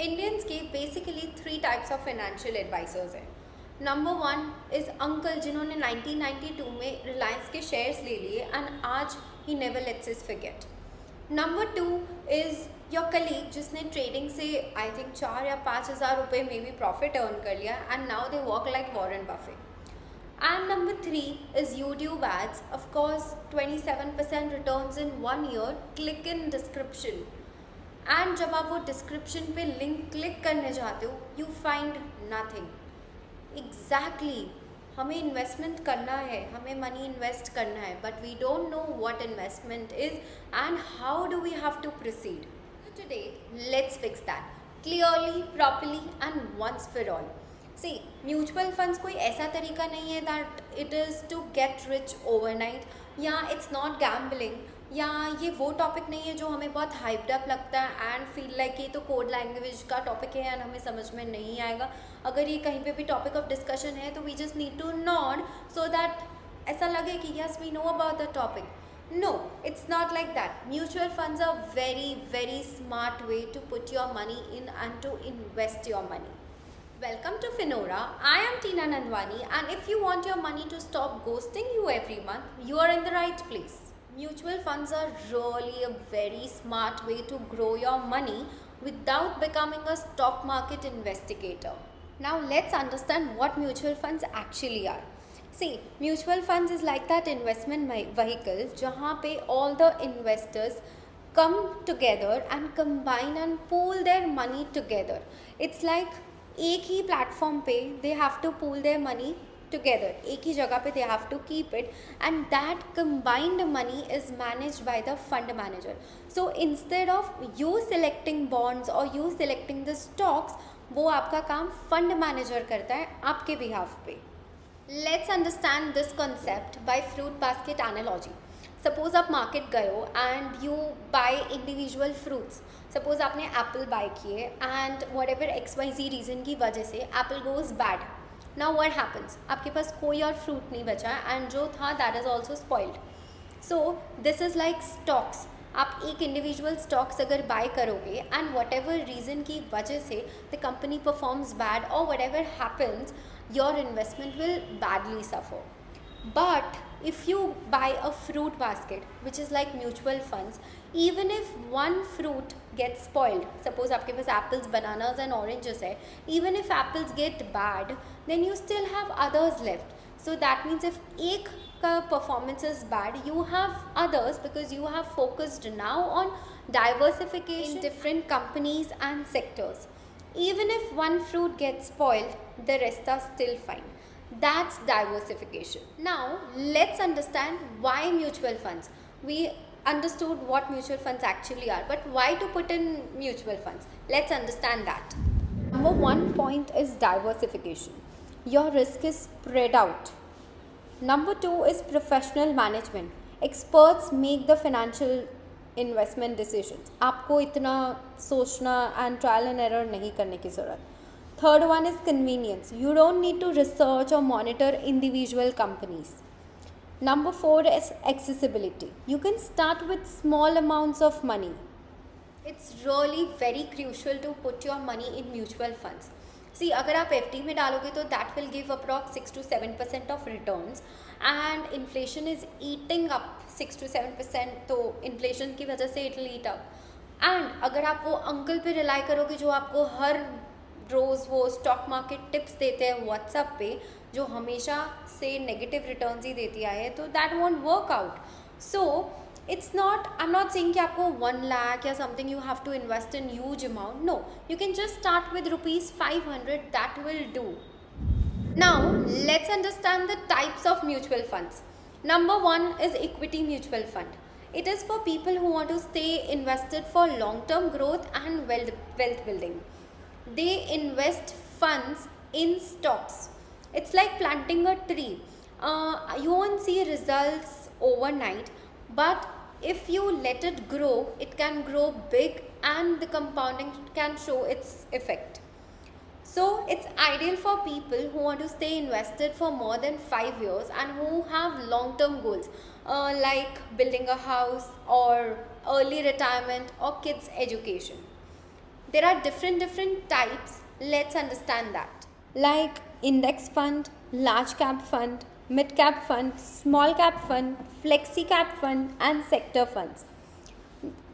Indians के basically 3 types of financial advisers हैं. Number 1 is uncle जिन्होंने 1992 में रिलायंस के शेयर्स ले लिए एंड आज he never lets is forget. Number 2 is your colleague जिसने ट्रेडिंग से आई थिंक 4 या 5 हज़ार रुपये में भी प्रॉफिट अर्न कर लिया and now they walk like Warren Buffett. And number 3 is YouTube ads. Of course, 27% returns in 1 year. Click in description. And जब आप वो description पे link click करने जाते हो, you find nothing. Exactly. हमें investment करना है, हमें money invest करना है, but we don't know what investment is and how do we have to proceed. So today, let's fix that clearly, properly, and once for all. See mutual funds कोई ऐसा तरीका नहीं है that it is to get rich overnight, या it's not gambling, या ये वो topic नहीं है जो हमें बहुत हाइप्ड अप लगता है एंड फील लाइक ये तो कोड लैंग्वेज का टॉपिक है एंड हमें समझ में नहीं आएगा. अगर ये कहीं पे भी टॉपिक ऑफ डिस्कशन है तो we just need to nod so that ऐसा लगे कि yes we know about the topic. No, it's not like that. Mutual funds are very smart way to put your money in and to invest your money. Welcome to Finora. I am Tina Nandwani, and if you want your money to stop ghosting you every month, you are in the right place. Mutual funds are really a very smart way to grow your money without becoming a stock market investigator. Now let's understand what mutual funds actually are. See, mutual funds is like that investment vehicle जहाँ पे all the investors come together and combine and pool their money together. It's like एक ही platform पे they have to pool their money together, एक ही जगह पे they have to keep it and that combined money is managed by the fund manager. So instead of you selecting bonds और you selecting the stocks, वो आपका काम fund manager करता है आपके बिहाफ पे. Let's understand this concept bye fruit basket analogy. Suppose आप market गए हो and you by individual fruits. Suppose आपने एप्पल बाय किए and what ever XYZ reason की वजह से Apple goes bad. Now what happens, आपके पास कोई और फ्रूट नहीं बचा एंड जो था that is also spoiled. So this is like stocks. आप एक इंडिविजुअल स्टॉक्स अगर बाय करोगे एंड वट एवर रीज़न की वजह से द कंपनी परफॉर्म्स बैड और what ever happens, your investment will badly suffer. But if you buy a fruit basket which is like mutual funds, even if one fruit gets spoiled, suppose आपके पास apples, bananas and oranges है, even if apples get bad, then you still have others left. So that means if एक का performance is bad, you have others because you have focused now on diversification in different companies and sectors. Even if one fruit gets spoiled, the rest are still fine. That's diversification. Now let's understand why mutual funds. We understood what mutual funds actually are, but why to put in mutual funds? Let's understand that. Number 1 point is diversification. Your risk is spread out. Number 2 is professional management. Experts make the financial investment decisions. आपको इतना सोचना and trial and error नहीं करने की ज़रूरत. Third one is convenience. You don't need to research or monitor individual companies. Number 4 is accessibility. You can start with small amounts of money. It's really very crucial to put your money in mutual funds. See, अगर आप FD में डालोगे तो that will give approx 6 to 7% of returns and inflation is eating up 6 to 7%, तो inflation की वजह से it will eat up. And अगर आप वो अंकल पे रिलाई करोगे जो आपको हर रोज़ वो स्टॉक मार्केट टिप्स देते हैं व्हाट्सएप पे, जो हमेशा से नेगेटिव रिटर्न्स ही देती आए, तो that won't work out. So it's not, I am not saying कि आपको 1 लाख या something you have to invest in huge amount. No, you can just start with ₹500, that will do. Now let's understand the types of mutual funds. Number 1 is equity mutual fund. It is for people who want to stay invested for long-term growth and wealth building. They invest funds in stocks. It's like planting a tree. You won't see results overnight, but if you let it grow, it can grow big and the compounding can show its effect. So it's ideal for people who want to stay invested for more than 5 years and who have long-term goals like building a house or early retirement or kids education. There are different types. Let's understand that. Like index fund, large cap fund, mid cap fund, small cap fund, flexi cap fund, and sector funds.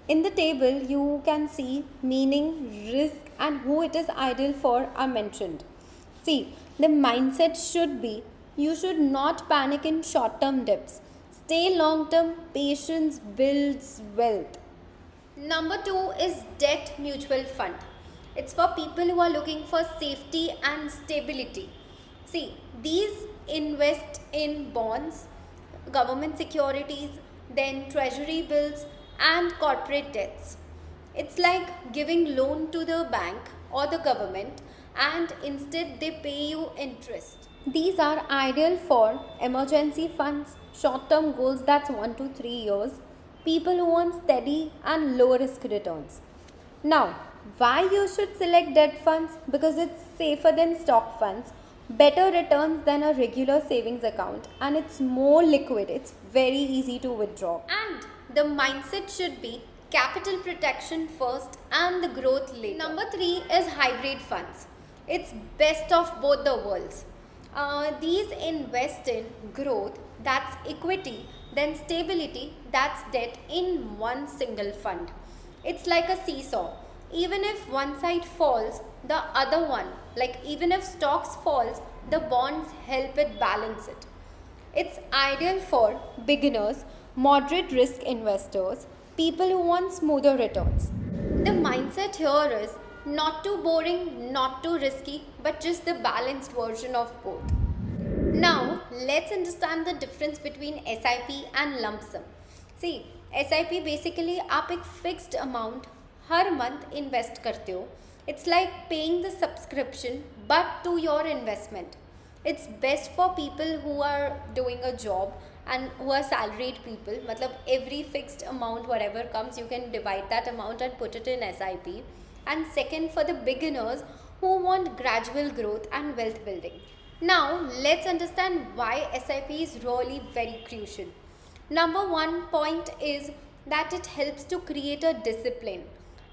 In the table, you can see meaning, risk, and who it is ideal for are mentioned. See, the mindset should be you should not panic in short term dips. Stay long term, patience builds wealth. Number two is debt mutual fund. It's for people who are looking for safety and stability. See, these invest in bonds, government securities, then treasury bills, and corporate debts. It's like giving loan to the bank or the government and instead they pay you interest. These are ideal for emergency funds, short term goals that's 1 to 3 years, people who want steady and low risk returns. Now, why you should select debt funds? Because it's safer than stock funds, better returns than a regular savings account, and it's more liquid. It's very easy to withdraw. And the mindset should be capital protection first and the growth later. Number three is hybrid funds. It's best of both the worlds. These invest in growth, that's equity, then stability, that's debt in one single fund. It's like a seesaw. Even if one side falls, the other one, like even if stocks falls, the bonds help it balance it. It's ideal for beginners, moderate risk investors, people who want smoother returns. The mindset here is not too boring, not too risky, but just the balanced version of both. Now, let's understand the difference between SIP and lump sum. See, SIP basically आप एक fixed amount हर month invest करते हो. It's like paying the subscription but to your investment. It's best for people who are doing a job and who are salaried people. मतलब every fixed amount whatever comes you can divide that amount and put it in SIP. And second, for the beginners who want gradual growth and wealth building. Now, let's understand why SIP is really very crucial. Number one point is that it helps to create a discipline.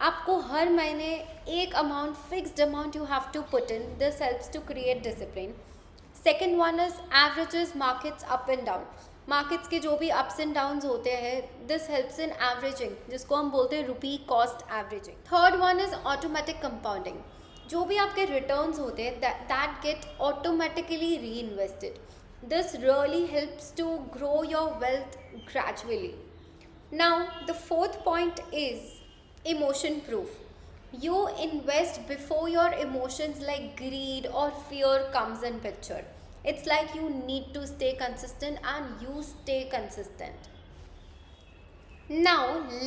आपको हर महीने एक amount, fixed amount you have to put in. This helps to create discipline. Second one is averages markets up and down. Markets के जो भी ups and downs होते हैं this helps in averaging, जिसको हम बोलते हैं rupee cost averaging. Third one is automatic compounding. जो भी आपके रिटर्न्स होते हैं that get automatically reinvested. This really helps to grow your wealth gradually. Now the fourth point is emotion proof. You invest before your emotions like greed or fear comes in picture. It's like you need to stay consistent and you stay consistent. Now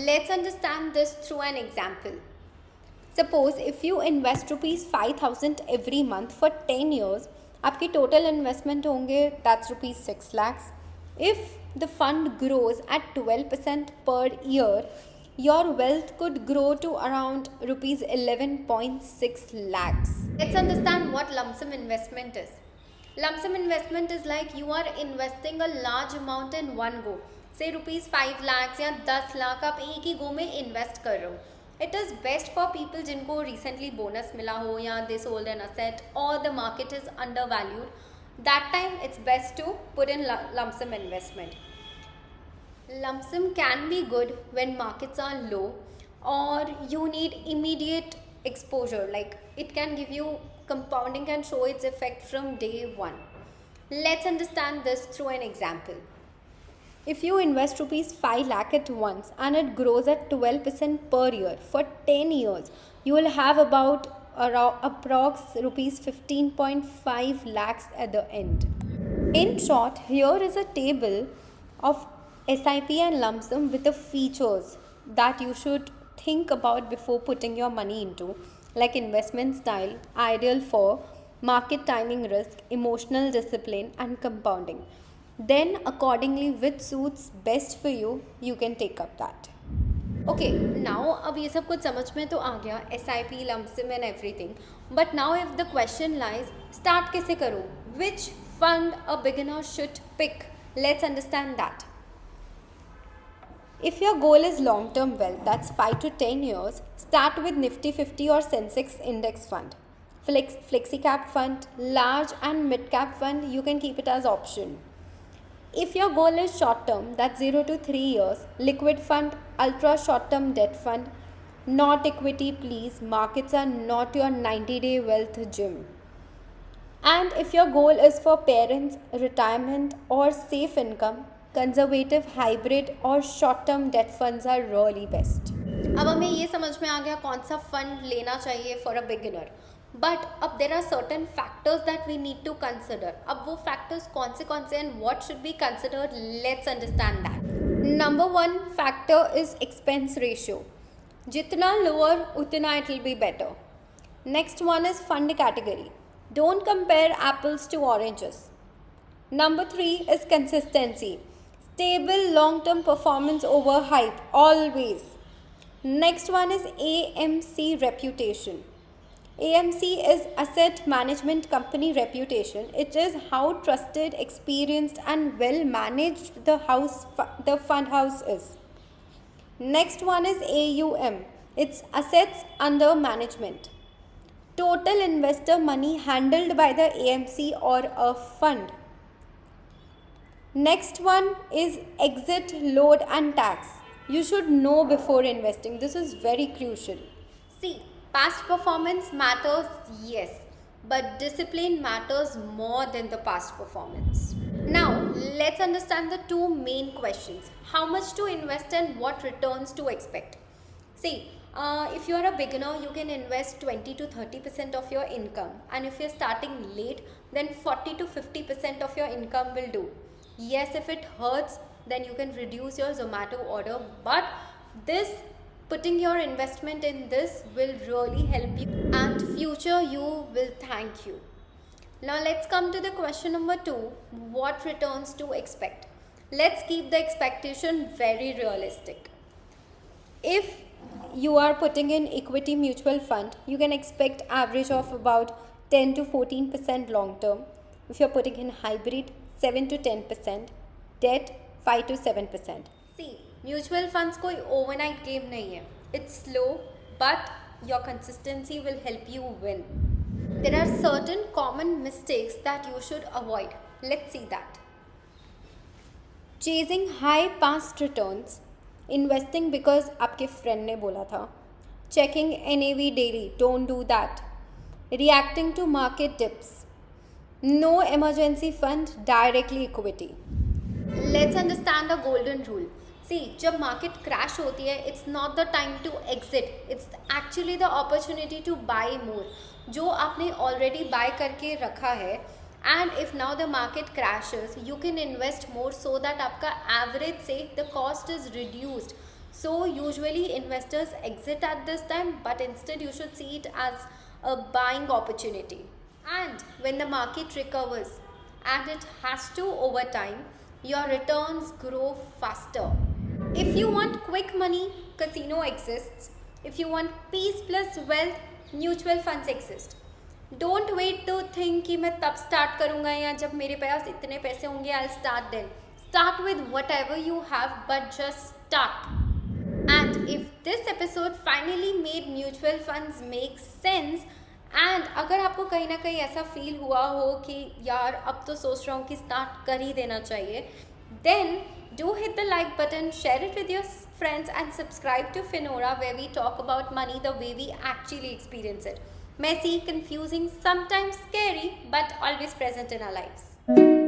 let's understand this through an example. Suppose if you invest rupees 5,000 every month for 10 years, आपकी total investment होंगे that's rupees 6 lakhs. If the fund grows at 12% per year, your wealth could grow to around rupees 11.6 lakhs. Let's understand what lump sum investment is. Lump sum investment is like you are investing a large amount in one go. Say rupees 5 lakhs या 10 लाख आप एक ही go में invest कर रहे हो. It is best for people जिनको recently bonus मिला हो या they sold an asset or the market is undervalued. That time it's best to put in lump sum investment. Lump sum can be good when markets are low or you need immediate exposure, like it can give you compounding and show its effect from day one. Let's understand this through an example. If you invest rupees 5 lakh at once and it grows at 12% per year for 10 years, you will have about approx rupees 15.5 lakhs at the end. In short, here is a table of SIP and lump sum with the features that you should think about before putting your money into, like investment style, ideal for market timing risk, emotional discipline and compounding. Then accordingly which suits best for you, you can take up that. Okay, now अब ये सब कुछ समझ में तो आ गया SIP, lump sum and everything. But now if the question lies, start कैसे करूँ? Which fund a beginner should pick? Let's understand that. If your goal is long-term wealth, that's 5 to 10 years, start with Nifty 50 or Sensex index fund. Flexi-cap fund, large and mid-cap fund, you can keep it as option. If your goal is short-term, that's 0 to 3 years, liquid fund, ultra short-term debt fund, not equity please, markets are not your 90-day wealth gym. And if your goal is for parents, retirement or safe income, conservative hybrid और short term debt funds are really best. अब हमें ये समझ में आ गया कौन सा fund लेना चाहिए फॉर अ बिगिनर. बट अब there are certain factors that we need to consider. अब वो फैक्टर्स कौन से and what should be considered, let's understand that. Number 1 factor is expense ratio. जितना लोअर उतना it will be better. Next one is fund category. Don't compare apples to oranges. Number 3 is consistency. Stable long-term performance over hype, always. Next one is AMC reputation. AMC is Asset Management Company reputation. It is how trusted, experienced and well managed the fund house is. Next one is AUM. It's Assets Under Management. Total investor money handled by the AMC or a fund. Next one is exit load and tax. You should know before investing. This is very crucial. See, past performance matters, yes, but discipline matters more than the past performance. Now, let's understand the two main questions. How much to invest and what returns to expect? See, if you are a beginner, you can invest 20 to 30% of your income. And if you're starting late, then 40 to 50% of your income will do. Yes, if it hurts, then you can reduce your Zomato order, but putting your investment in this will really help you, and future you will thank you. Now let's come to the question number 2, what returns to expect. Let's keep the expectation very realistic. If you are putting in equity mutual fund, you can expect average of about 10 to 14% long term. If you're putting in hybrid, 7 to 10%, debt 5 to 7%. See, mutual funds कोई overnight game नहीं है. It's slow, but your consistency will help you win. There are certain common mistakes that you should avoid. Let's see that. Chasing high past returns, investing because आपके friend ने बोला था, checking NAV daily, don't do that. Reacting to market dips. No emergency fund, directly equity. Let's understand the golden rule. See, जब market crash होती है, it's not the time to exit. It's actually the opportunity to buy more. जो आपने already buy करके रखा है, and if now the market crashes, you can invest more so that आपका average से the cost is reduced. So usually investors exit at this time, but instead you should see it as a buying opportunity. And when the market recovers, and it has to over time, your returns grow faster. If you want quick money, casino exists. If you want peace plus wealth, mutual funds exist. Don't wait to think कि मैं तब start करूँगा या जब मेरे पास इतने पैसे होंगे, I'll start then. Start with whatever you have, but just start. And if this episode finally made mutual funds make sense, and अगर आपको कहीं ना कहीं ऐसा फील हुआ हो कि यार अब तो सोच रहा हूँ कि स्टार्ट कर ही देना चाहिए, then do hit the like button, share it with your friends and subscribe to Finora where we talk about money the way we actually experience it. Messy, confusing, sometimes scary, but always present in our lives.